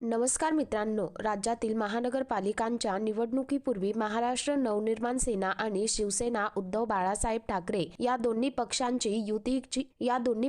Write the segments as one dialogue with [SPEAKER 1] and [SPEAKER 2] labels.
[SPEAKER 1] नमस्कार मित्रांनो, राज्यातील महानगरपालिकांच्या निवडणुकीपूर्वी महाराष्ट्र नवनिर्माण सेना आणि शिवसेना उद्धव बाळासाहेब ठाकरे या दोन्ही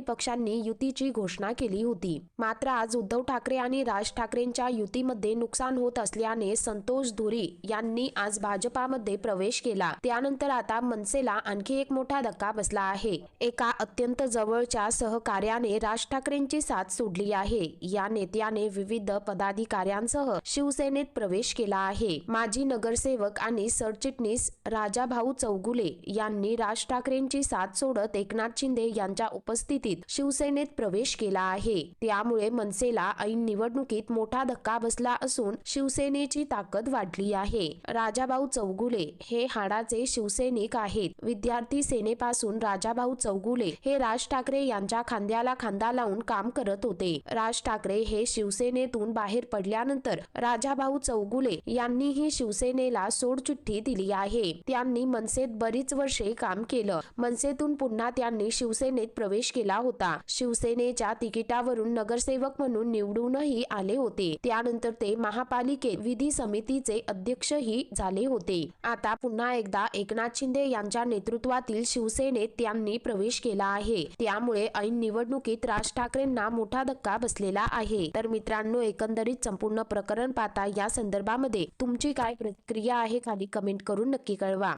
[SPEAKER 1] पक्षांनी युतीची घोषणा केली होती। मात्र आज उद्धव ठाकरे आणि राज ठाकरेंच्या युतीमध्ये नुकसान होत असल्याने संतोष धुरी यांनी आज भाजपामध्ये प्रवेश केला। त्यानंतर आता मनसेला आणखी एक मोठा धक्का बसला आहे। एका अत्यंत जवळच्या सहकार्याने राज ठाकरेंची साथ सोडली आहे। या नेत्याने विविध पदाधिकाऱ्यांसह शिवसेनेत प्रवेश केला आहे। माजी नगरसेवक आणि सरचिटणीस राजाभाऊ चौगुले यांनी राज ठाकरेंची साथ सोडत एकनाथ शिंदे यांच्या उपस्थितीत शिवसेनेत प्रवेश केला आहे। त्यामुळे मनसेला ऐन निवडणुकीत मोठा धक्का बसला असून शिवसेनेची ताकद वाढली आहे। राजाभाऊ चौगुले हे हाडाचे शिवसैनिक आहेत। विद्यार्थी सेनेपासून राजाभाऊ चौगुले हे राज ठाकरे यांच्या खांद्याला खांदा लावून काम करत होते। राज ठाकरे हे शिवसेनेतून बाहेर पडल्यानंतर राजाभाऊ चौगुले यांनीही शिवसेनेला सोडचिठ्ठी दिली आहे। त्यांनी मनसेत बरीच वर्षे काम केलं। मनसेतून पुन्हा त्यांनी शिवसेनेत प्रवेश केला होता। शिवसेनेच्या तिकिटावरून नगरसेवक म्हणून निवडूनही आले होते। त्यानंतर ते महापालिकेत विधी समितीचे अध्यक्षही झाले होते। आता पुन्हा एकदा एकनाथ शिंदे यांच्या नेतृत्वातील शिवसेनेत त्यांनी प्रवेश केला आहे। त्यामुळे ऐन निवडणुकीत राज ठाकरेंना मोठा धक्का बसलेला आहे। तर मित्रांनो, एकंदरीत संपूर्ण प्रकरण पाहता या संदर्भामध्ये तुमची काय प्रतिक्रिया आहे खाली कमेंट करून नक्की कळवा।